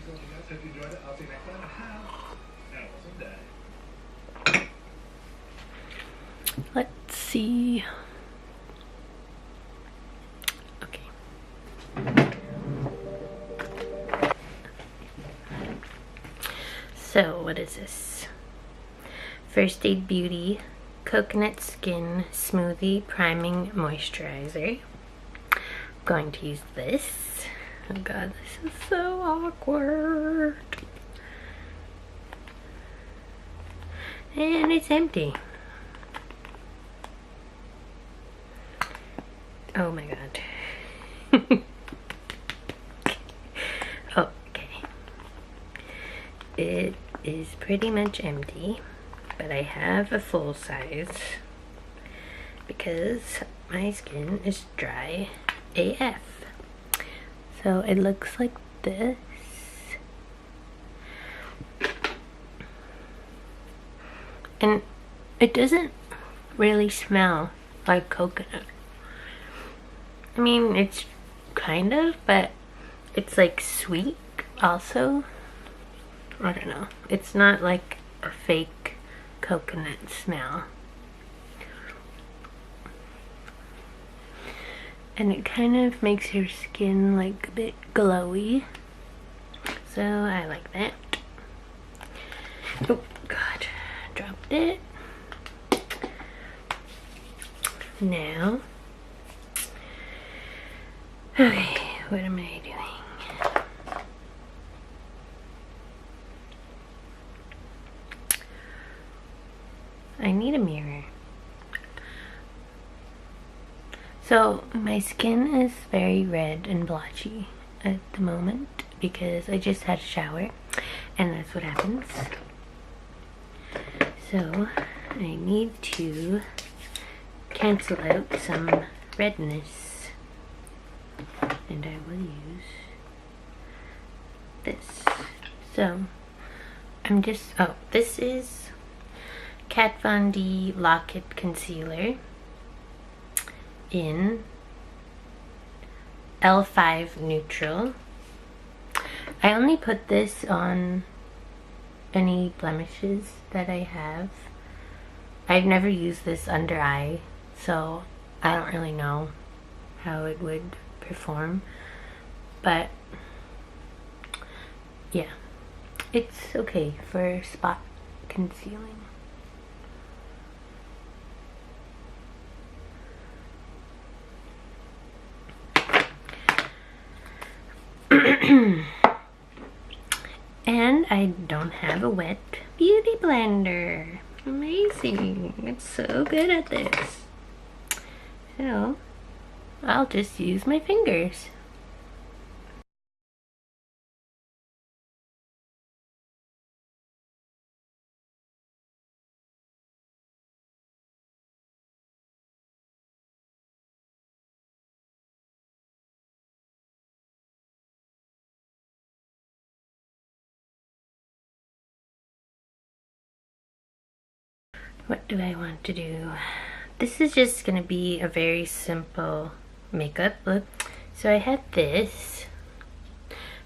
so much, guys. Hope you enjoyed it. I'll see you next time. Have an awesome day. Let's see. Okay. So, what is this? First Aid Beauty Coconut Skin Smoothie Priming Moisturizer. I'm going to use this. Oh god, this is so awkward. And it's empty. Oh my god. Okay. It is pretty much empty, but I have a full size because my skin is dry AF. So it looks like this. And it doesn't really smell like coconut. I mean, it's kind of, but it's like sweet also. I don't know. It's not like a fake coconut smell. And it kind of makes your skin like a bit glowy. So I like that. Oh god, dropped it. Now, okay, what am I doing? I need a mirror. So my skin is very red and blotchy at the moment because I just had a shower and that's what happens. So I need to cancel out some redness, and I will use this. So I'm just, oh, this is Kat Von D Lock-It Concealer in L5 Neutral. I only put this on any blemishes that I have. I've never used this under eye, so I don't really know how it would perform, but yeah, it's okay for spot concealing. And I don't have a wet beauty blender. Amazing. It's so good at this. So I'll just use my fingers. What do I want to do? This is just gonna be a very simple makeup look. So I had this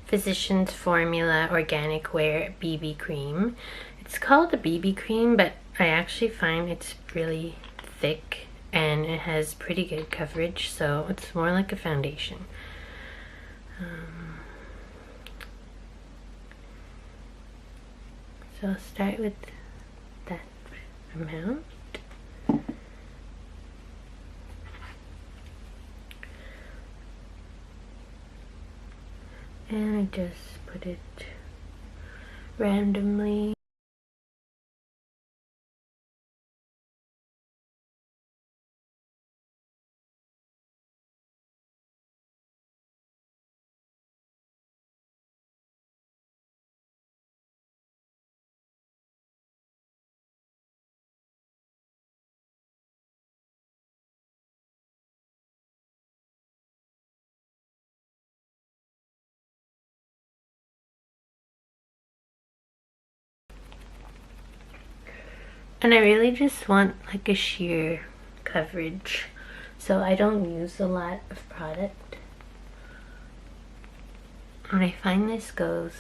Physicians Formula Organic Wear BB Cream. It's called a BB cream, but I actually find it's really thick and it has pretty good coverage, so it's more like a foundation. So I'll start with that amount. And I just put it randomly. And I really just want like a sheer coverage, so I don't use a lot of product. And I find this goes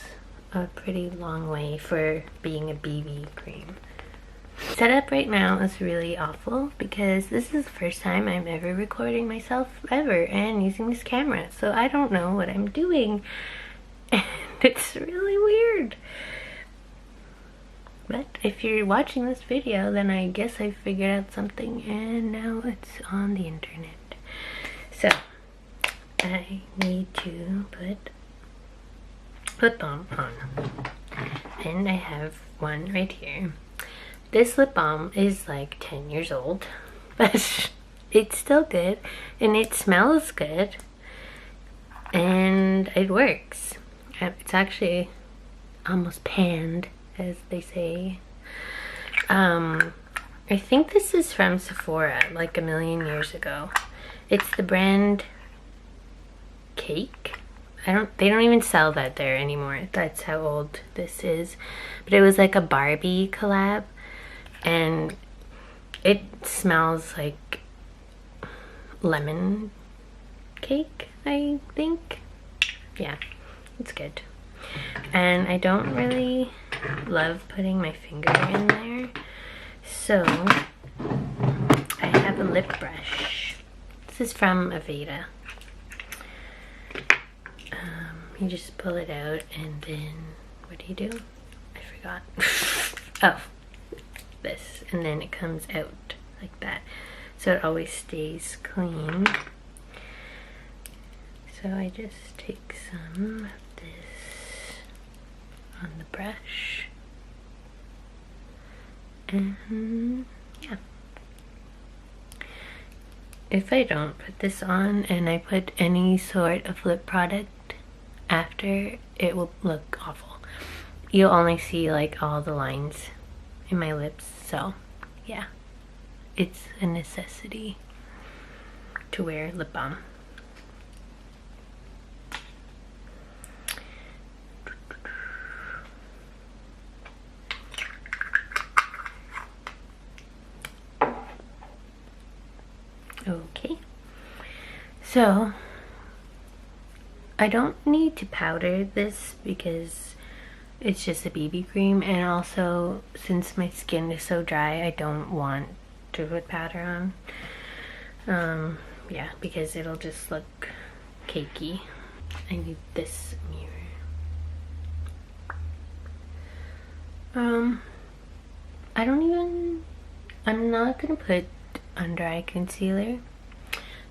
a pretty long way for being a BB cream. Setup right now is really awful because this is the first time I'm ever recording myself ever and using this camera, so I don't know what I'm doing and it's really weird. But if you're watching this video, then I guess I figured out something and now it's on the internet. So I need to put lip balm on, and I have one right here. This lip balm is like 10 years old, but it's still good and it smells good and it works. It's actually almost panned, as they say. I think this is from Sephora like a million years ago. It's the brand Cake. They don't even sell that there anymore. That's how old this is. But it was like a Barbie collab and it smells like lemon cake, I think. Yeah, it's good. And I don't really love putting my finger in there, so I have a lip brush. This is from Aveda. You just pull it out and then, what do? I forgot. Oh, this, and then it comes out like that, so it always stays clean. So I just take some of this on the brush, and yeah. If I don't put this on and I put any sort of lip product after, it will look awful. You'll only see like all the lines in my lips, so yeah, it's a necessity to wear lip balm. Okay, so I don't need to powder this because it's just a BB cream, and also since my skin is so dry, I don't want to put powder on. Yeah, because it'll just look cakey. I need this mirror. I'm not gonna put under eye concealer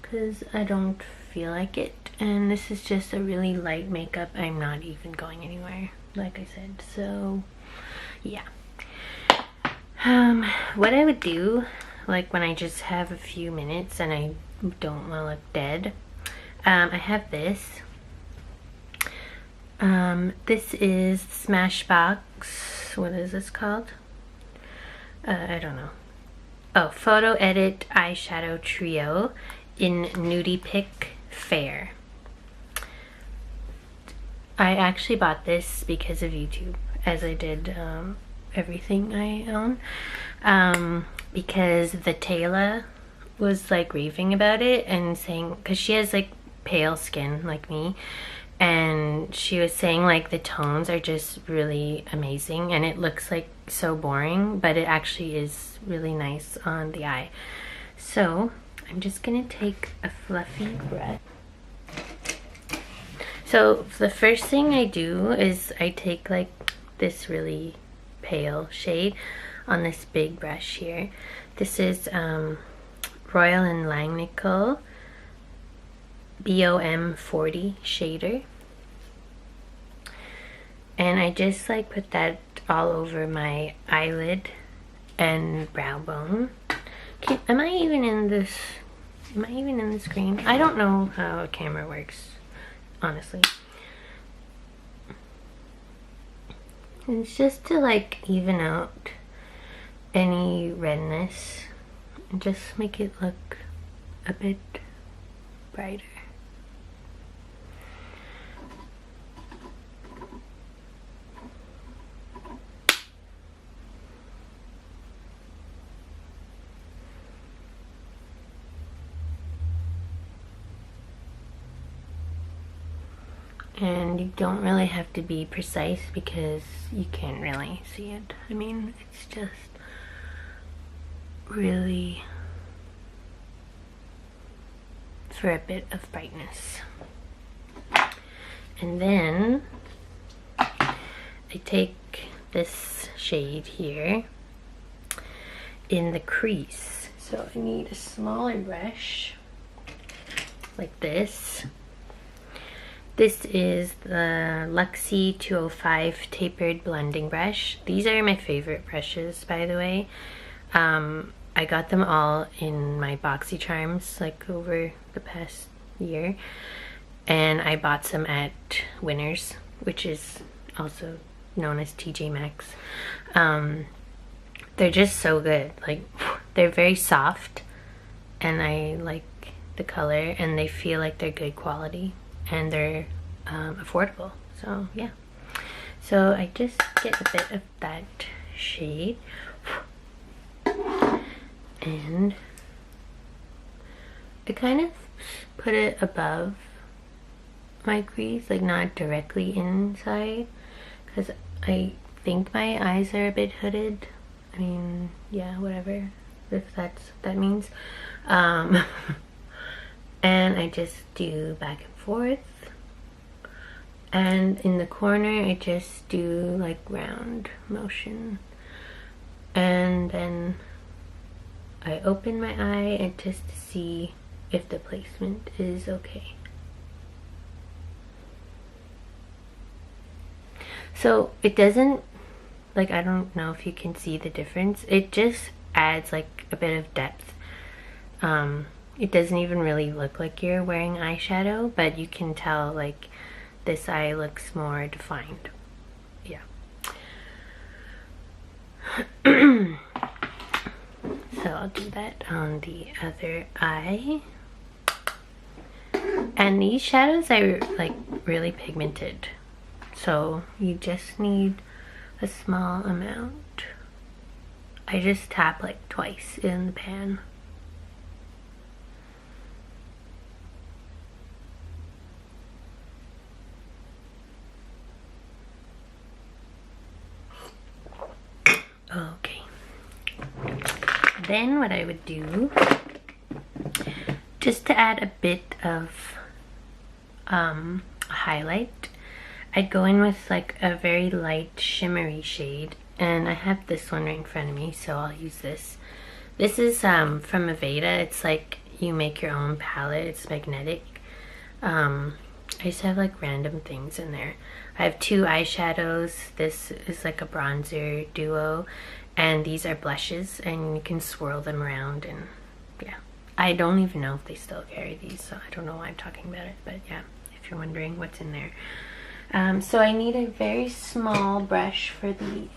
because I don't feel like it, and this is just a really light makeup. I'm not even going anywhere, like I said, so yeah. What I would do, like when I just have a few minutes and I don't want to look dead, I have this. This is Smashbox, what is this called? I don't know. Oh, Photo Edit Eyeshadow Trio in Nudie Pick Fair. I actually bought this because of YouTube, as I did everything I own, because the Taylor was like raving about it and saying, because she has like pale skin like me, and she was saying like the tones are just really amazing and it looks like so boring, but it actually is really nice on the eye. So I'm just gonna take a fluffy brush. So the first thing I do is I take like this really pale shade on this big brush here. This is Royal and Langnickel BOM 40 shader, and I just like put that all over my eyelid and brow bone. Am I even in this screen? I don't know how a camera works, honestly. It's just to like even out any redness and just make it look a bit brighter. and you don't really have to be precise because you can't really see it. I mean, it's just really for a bit of brightness. And then I take this shade here in the crease. So I need a smaller brush like this. This is the Luxie 205 Tapered blending brush. These are my favorite brushes, by the way. I got them all in my BoxyCharms like over the past year, and I bought some at Winners, which is also known as TJ Maxx. They're just so good. Like, they're very soft, and I like the color, and they feel like they're good quality, and they're affordable. So yeah, so I just get a bit of that shade, and I kind of put it above my crease, like not directly inside, because I think my eyes are a bit hooded. I mean, yeah, whatever, if that's what that means. And I just do back and forth, and in the corner I just do like round motion, and then I open my eye and just to see if the placement is okay. So it doesn't, like, I don't know if you can see the difference. It just adds like a bit of depth. It doesn't even really look like you're wearing eyeshadow, but you can tell like this eye looks more defined. Yeah. So I'll do that on the other eye. And these shadows are like really pigmented, so you just need a small amount. I just tap like twice in the pan. Okay. Then what I would do, just to add a bit of highlight, I'd go in with like a very light shimmery shade, and I have this one right in front of me, so I'll use this. This is from Aveda. It's like you make your own palette. It's magnetic. I just have like random things in there. I have two eyeshadows. This is like a bronzer duo, and these are blushes, and you can swirl them around, and yeah. I don't even know if they still carry these, so I don't know why I'm talking about it, but yeah, if you're wondering what's in there. So I need a very small brush for the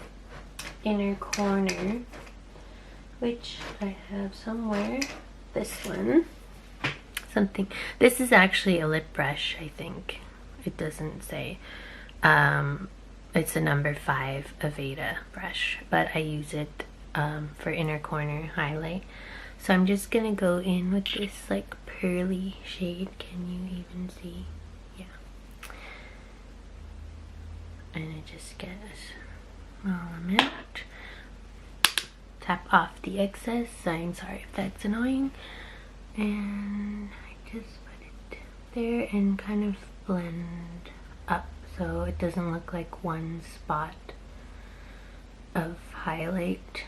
inner corner, which I have somewhere. This one. Something. This is actually a lip brush, I think. It doesn't say. It's a number 5 Aveda brush, but I use it for inner corner highlight. So I'm just gonna go in with this like pearly shade. Can you even see? Yeah. And I just get a small amount. Tap off the excess. I'm sorry if that's annoying. And I just put it there and kind of blend up so it doesn't look like one spot of highlight.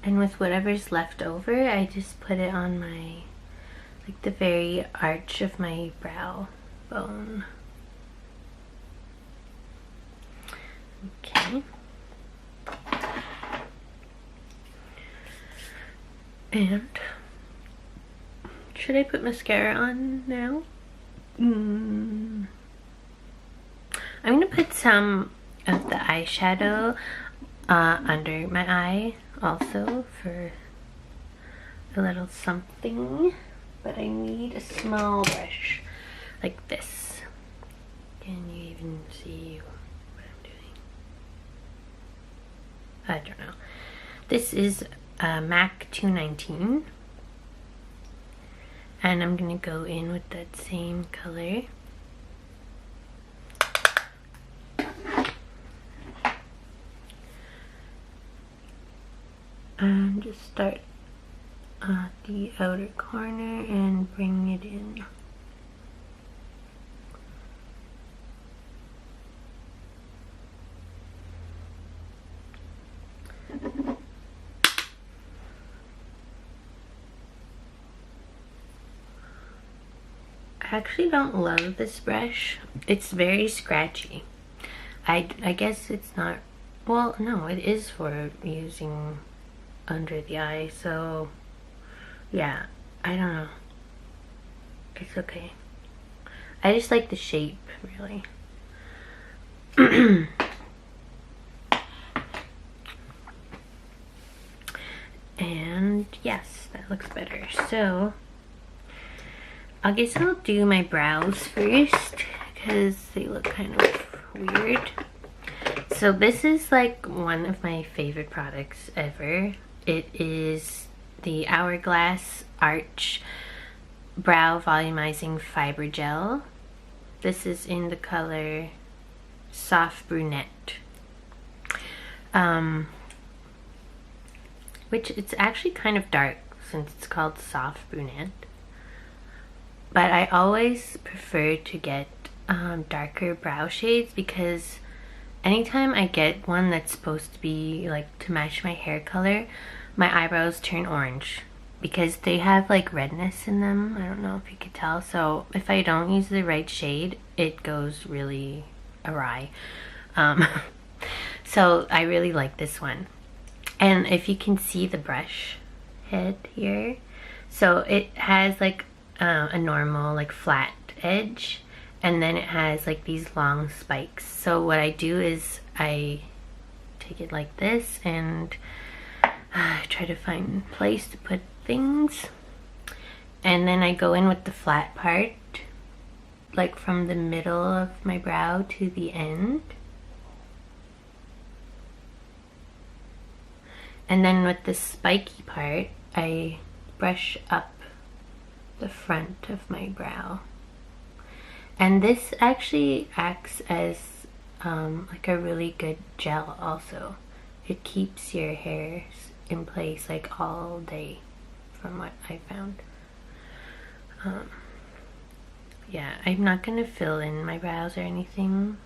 And with whatever's left over, I just put it on my, like the very arch of my brow bone. Okay. And should I put mascara on now? I'm gonna put some of the eyeshadow under my eye also for a little something, but I need a small brush like this. Can you even see what I'm doing? I don't know. This is MAC 219, and I'm gonna go in with that same color. And just start at the outer corner and bring it in. I actually don't love this brush. It's very scratchy. I guess it's not, well, no, it is for using under the eye, so yeah, I don't know. It's okay. I just like the shape, really. And yes, that looks better. So I guess I'll do my brows first because they look kind of weird. So this is like one of my favorite products ever. It is the Hourglass Arch Brow Volumizing Fiber Gel. This is in the color Soft Brunette. Which it's actually kind of dark since it's called Soft Brunette. But I always prefer to get darker brow shades because anytime I get one that's supposed to be like to match my hair color, my eyebrows turn orange because they have like redness in them. I don't know if you could tell. So if I don't use the right shade, it goes really awry. So I really like this one. And if you can see the brush head here, so it has like a normal like flat edge, and then it has like these long spikes. So what I do is I take it like this and try to find a place to put things, and then I go in with the flat part like from the middle of my brow to the end, and then with the spiky part I brush up the front of my brow. And this actually acts as like a really good gel also. It keeps your hair in place like all day from what I found. Yeah, I'm not gonna fill in my brows or anything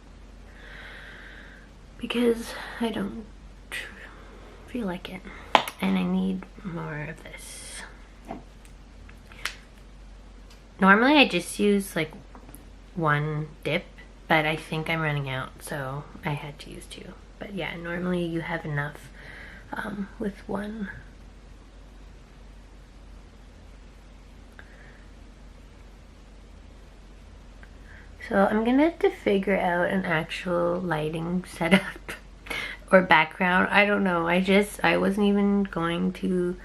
because I don't feel like it, and I need more of this. Normally I just use like one dip, but I think I'm running out, so I had to use two. But yeah, normally you have enough with one. So I'm gonna have to figure out an actual lighting setup or background. I don't know. I wasn't even going to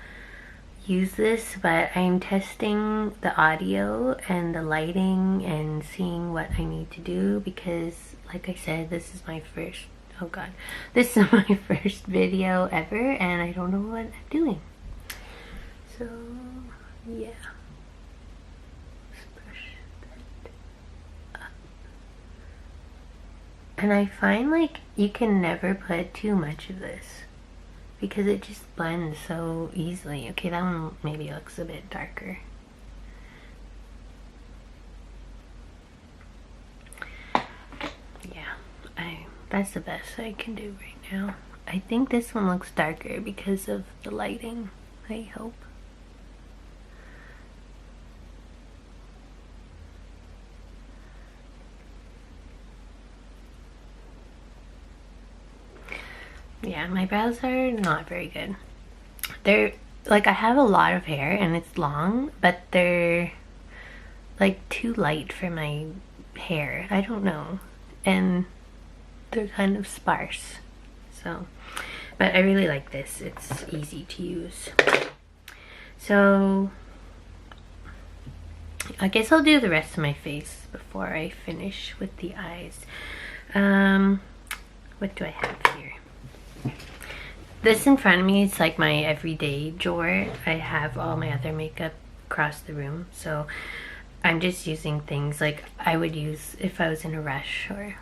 use this, but I'm testing the audio and the lighting and seeing what I need to do because like I said, this is my first, oh god, this is my first video ever and I don't know what I'm doing. So yeah, let's brush that up. And I find like you can never put too much of this because it just blends so easily. Okay, that one maybe looks a bit darker. Yeah, that's the best I can do right now. I think this one looks darker because of the lighting, I hope. Yeah, my brows are not very good. They're like, I have a lot of hair and it's long, but they're like too light for my hair. I don't know. And they're kind of sparse. So, but I really like this. It's easy to use. So I guess I'll do the rest of my face before I finish with the eyes. What do I have here? This in front of me is like my everyday drawer. I have all my other makeup across the room, so I'm just using things like I would use if I was in a rush, or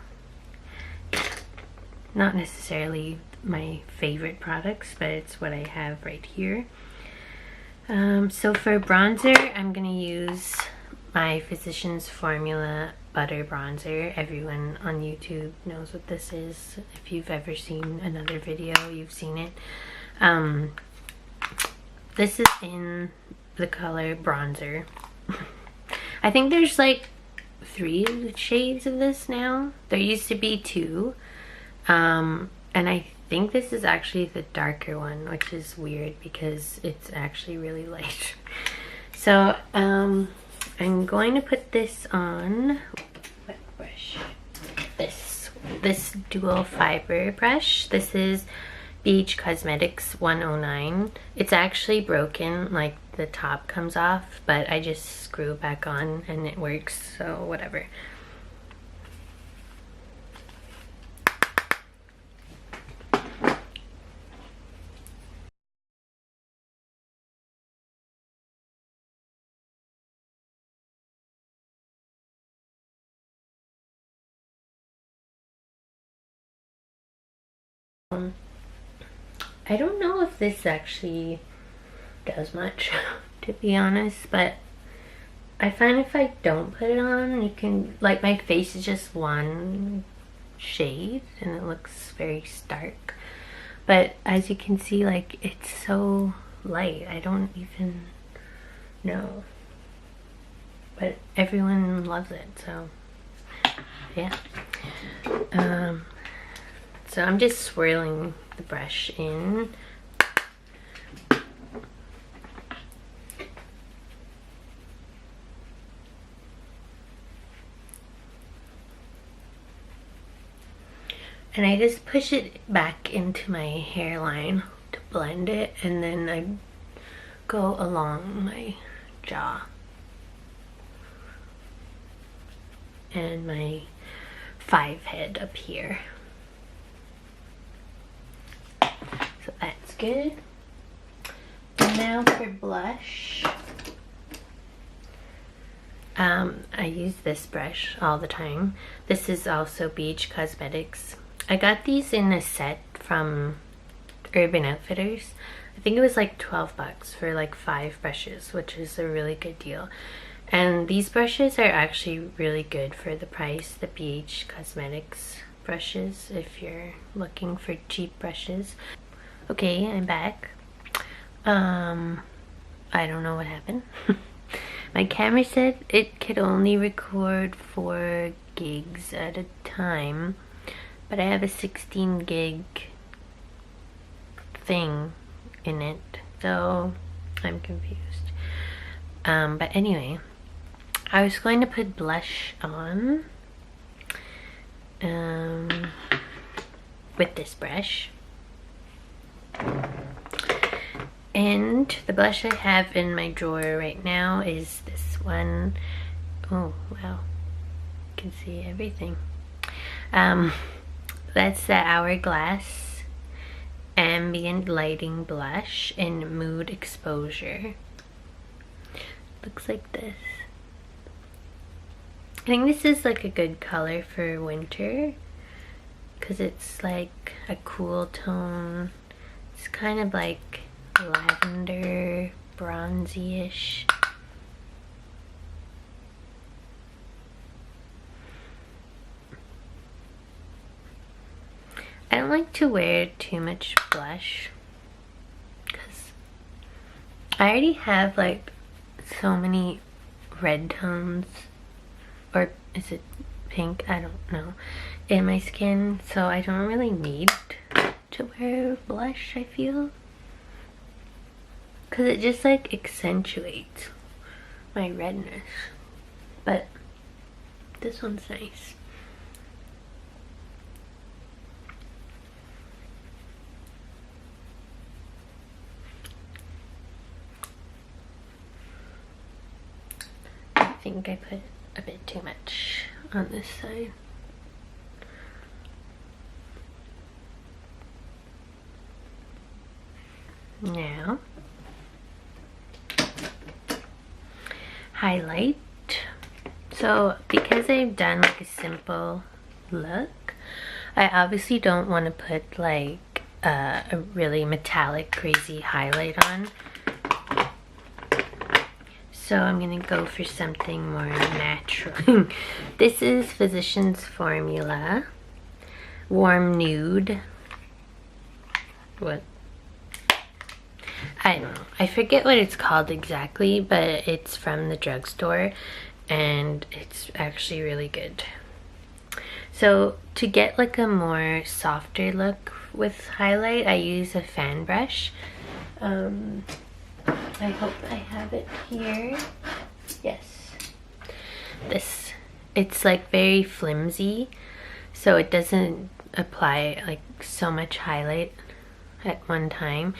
not necessarily my favorite products, but it's what I have right here. So for bronzer, I'm gonna use my Physicians Formula Butter Bronzer. Everyone on YouTube knows what this is. If you've ever seen another video, you've seen it. This is in the color Bronzer. I think there's like 3 shades of this now. There used to be 2. And I think this is actually the darker one, which is weird because it's actually really light. So, I'm going to put this on what brush? This dual fiber brush. This is BH Cosmetics 109. It's actually broken, like the top comes off, but I just screw it back on and it works, so whatever. I don't know if this actually does much, to be honest, but I find if I don't put it on, you can, like, my face is just one shade and it looks very stark. But as you can see, like, it's so light, I don't even know. But everyone loves it, so yeah. So I'm just swirling the brush in. And I just push it back into my hairline to blend it, and then I go along my jaw and my 5 head up here. So that's good. And now for blush. I use this brush all the time. This is also BH Cosmetics. I got these in a set from Urban Outfitters. I think it was like 12 bucks for like 5 brushes, which is a really good deal. And these brushes are actually really good for the price, the BH Cosmetics brushes, if you're looking for cheap brushes. Okay, I'm back. I don't know what happened. My camera said it could only record 4 gigs at a time, but I have a 16 gig thing in it, so I'm confused. But anyway, I was going to put blush on with this brush. And the blush I have in my drawer right now is this one. Oh wow, you can see everything. That's the Hourglass Ambient Lighting Blush in Mood Exposure. Looks like this. I think this is like a good color for winter because it's like a cool tone. It's kind of like lavender, bronzy-ish. I don't like to wear too much blush because I already have like so many red tones, or is it pink? I don't know, in my skin, so I don't really need to wear blush, I feel, because it just like accentuates my redness. But this one's nice. think I put a bit too much on this side. Now, highlight. So because I've done like a simple look, I obviously don't want to put like a really metallic crazy highlight on. So I'm gonna go for something more natural. This is Physicians Formula Warm Nude. What? I don't know. I forget what it's called exactly, but it's from the drugstore and it's actually really good. So to get like a more softer look with highlight, I use a fan brush. I hope I have it here. Yes. It's like very flimsy, so it doesn't apply like so much highlight at one time.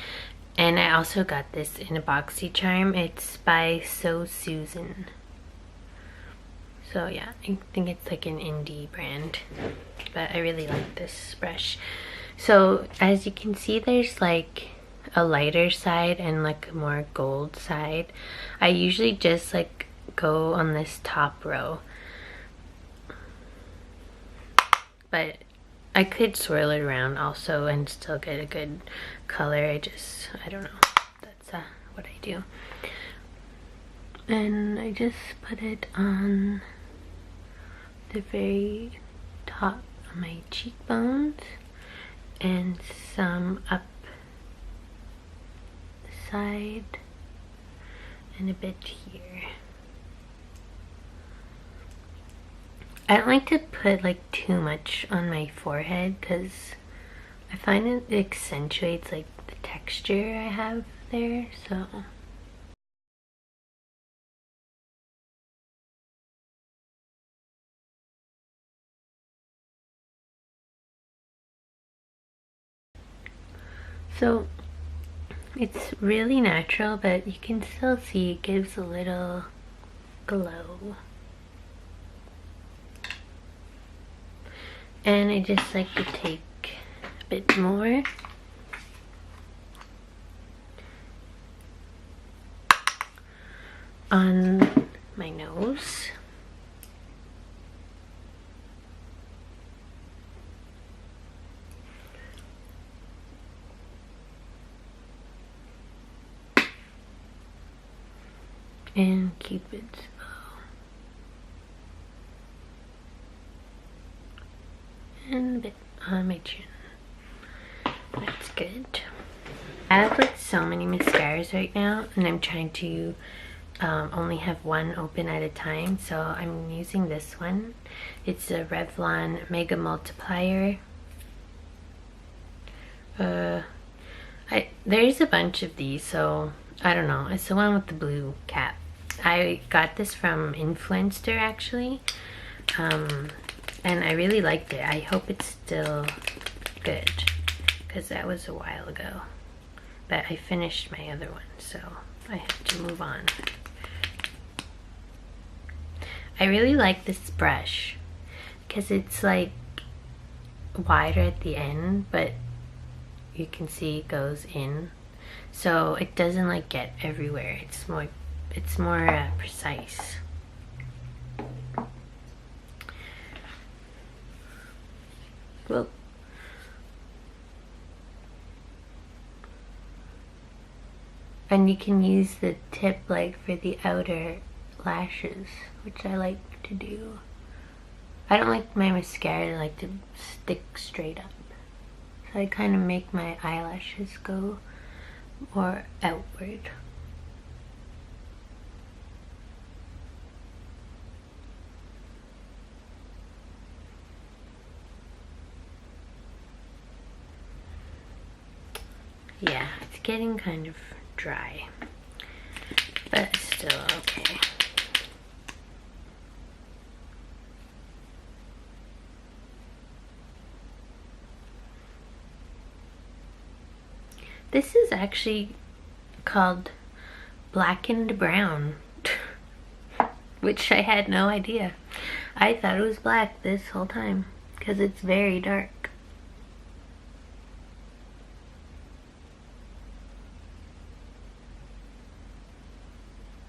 And I also got this in a BoxyCharm. It's by So Susan. So yeah, I think it's like an indie brand, but I really like this brush. So as you can see, there's like a lighter side and like a more gold side. I usually just like go on this top row, but I could swirl it around also and still get a good color. I don't know. That's what I do. And I just put it on the very top of my cheekbones and some up the side and a bit here. I don't like to put like too much on my forehead because I find it accentuates like the texture I have there, so. So it's really natural, but you can still see it gives a little glow. And I just like to take a bit more. On my nose. And keep it slow. And a bit on my chin. That's good. I have like so many mascaras right now, and I'm trying to only have one open at a time, so I'm using this one. It's a Revlon Mega Multiplier. There's a bunch of these, so I don't know. It's the one with the blue cap. I got this from Influencer actually, and I really liked it. I hope it's still good because that was a while ago, but I finished my other one, so I have to move on. I really like this brush because it's like wider at the end, but you can see it goes in, so it doesn't like get everywhere. It's more precise. Well, and you can use the tip like for the outer lashes, which I like to do. I don't like my mascara to like to stick straight up, so I kind of make my eyelashes go more outward. Yeah, it's getting kind of dry, but it's still okay. This is actually called Blackened Brown, which I had no idea. I thought it was black this whole time because it's very dark.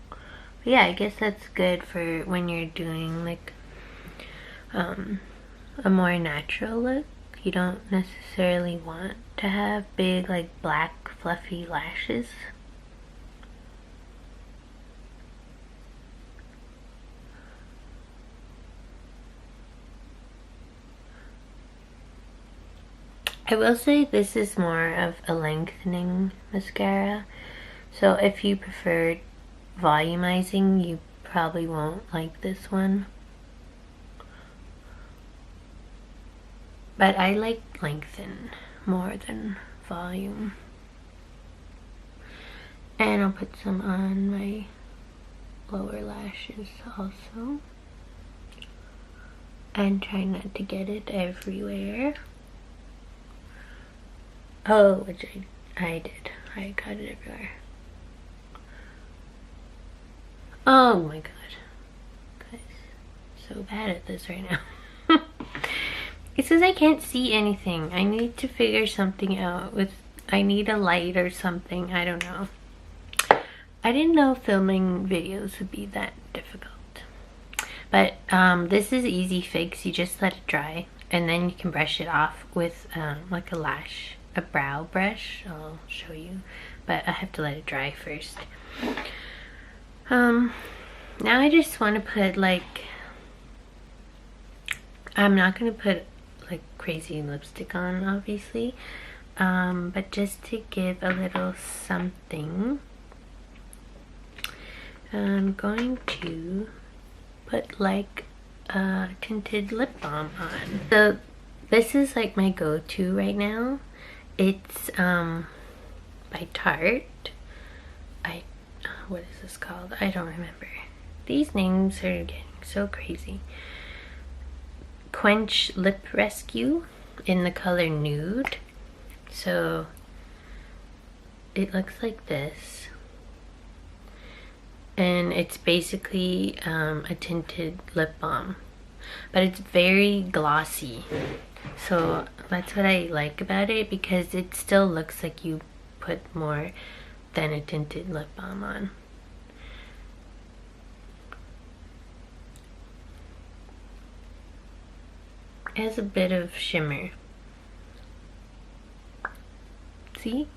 But yeah, I guess that's good for when you're doing like a more natural look. You don't necessarily want to have big like black fluffy lashes. I will say this is more of a lengthening mascara, so if you prefer volumizing, you probably won't like this one. But I like lengthen more than volume. And I'll put some on my lower lashes also. And try not to get it everywhere. Oh, which I did. I got it everywhere. Oh my god. Guys, so bad at this right now. It says I can't see anything. I need to figure something out with, I need a light or something. I don't know. I didn't know filming videos would be that difficult. But this is easy fix. You just let it dry and then you can brush it off with like a brow brush. I'll show you, but I have to let it dry first. Now I just want to put like, I'm not going to put like crazy lipstick on obviously, but just to give a little something, I'm going to put like a tinted lip balm on. So this is like my go-to right now. It's by Tarte. What is this called? I don't remember. These names are getting so crazy. Quench Lip Rescue in the color Nude. So it looks like this. And it's basically a tinted lip balm. But it's very glossy. So that's what I like about it, because it still looks like you put more than a tinted lip balm on. It has a bit of shimmer. See?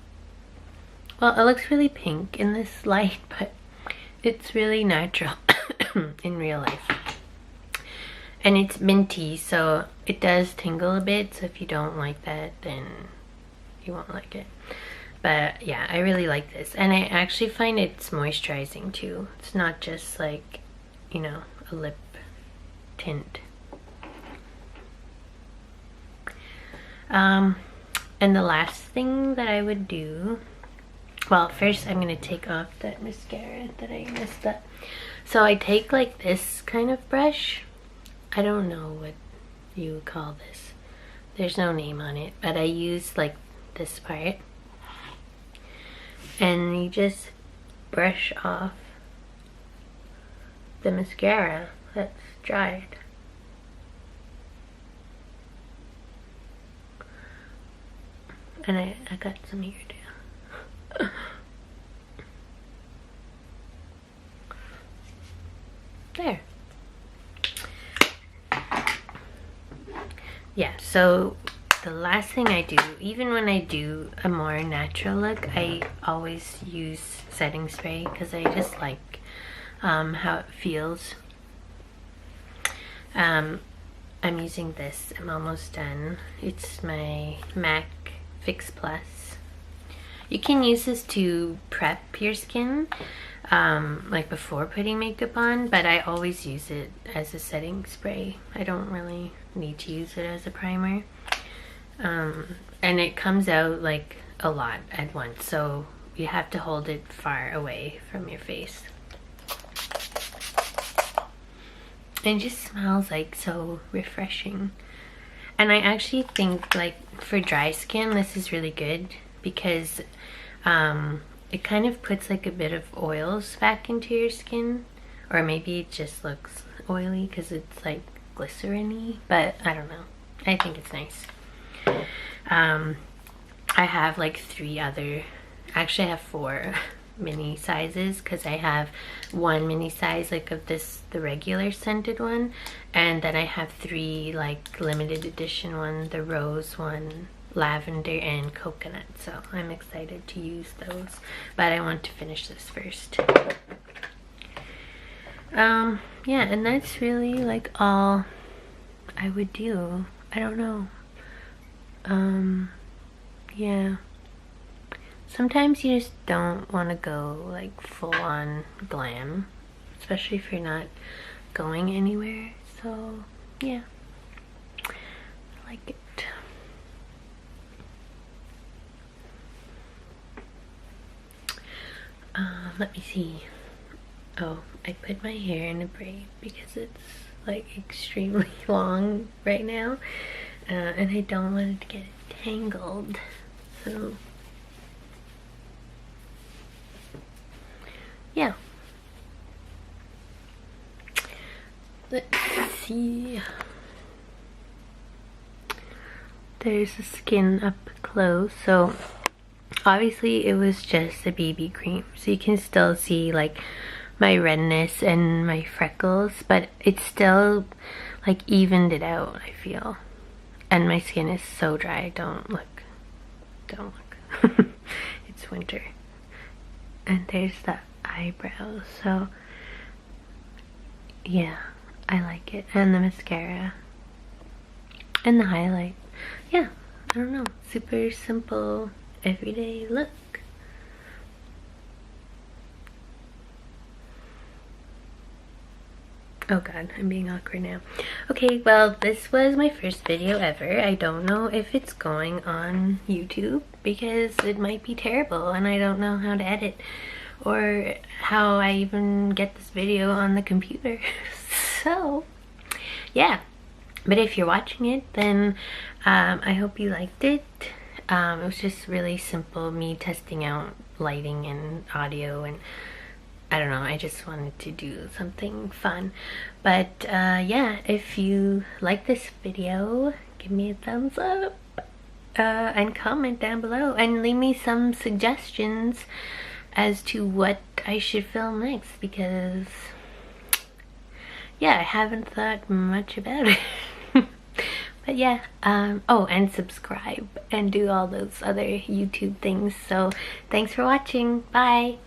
Well, it looks really pink in this light, but it's really natural in real life. And it's minty, so it does tingle a bit, so if you don't like that, then you won't like it. But yeah, I really like this. And I actually find it's moisturizing too. It's not just like, you know, a lip tint. And the last thing that I would do, well, first I'm gonna take off that mascara that I messed up. So I take like this kind of brush. I don't know what you would call this. There's no name on it, but I use like this part. And you just brush off the mascara that's dried. And I got some here too. There. Yeah, so the last thing I do, even when I do a more natural look, I always use setting spray because I just like how it feels. I'm using this. I'm almost done. It's my MAC Fix Plus. You can use this to prep your skin, like before putting makeup on, but I always use it as a setting spray. I don't really need to use it as a primer. And it comes out like a lot at once, so you have to hold it far away from your face. And it just smells like so refreshing. And I actually think like for dry skin this is really good because it kind of puts like a bit of oils back into your skin, or maybe it just looks oily because it's like glycerin-y, but I don't know. I think it's nice. I have like 3 other, actually I have 4 mini sizes, because I have 1 mini size like of this, the regular scented one, and then I have 3 like limited edition one, the rose one, lavender, and coconut. So I'm excited to use those, but I want to finish this first. Yeah, and that's really like all I would do. I don't know. Yeah, sometimes you just don't want to go like full on glam, especially if you're not going anywhere. So yeah, I like it. Let me see. Oh, I put my hair in a braid because it's like extremely long right now, and I don't want it to get tangled. So yeah, let's see. There's the skin up close. So obviously it was just a BB cream, so you can still see like my redness and my freckles, but it's still like evened it out, I feel. And my skin is so dry. Don't look. It's winter. And there's the eyebrows. So yeah, I like it. And the mascara and the highlight. Yeah, I don't know, super simple everyday look. Oh god, I'm being awkward now. Okay, well, this was my first video ever. I don't know if it's going on YouTube because it might be terrible and I don't know how to edit or how I even get this video on the computer. So yeah, but if you're watching it, then I hope you liked it. It was just really simple, me testing out lighting and audio, and I don't know, I just wanted to do something fun. But yeah, if you like this video, give me a thumbs up and comment down below and leave me some suggestions as to what I should film next, because yeah, I haven't thought much about it. But yeah, oh, and subscribe and do all those other YouTube things. So thanks for watching. Bye.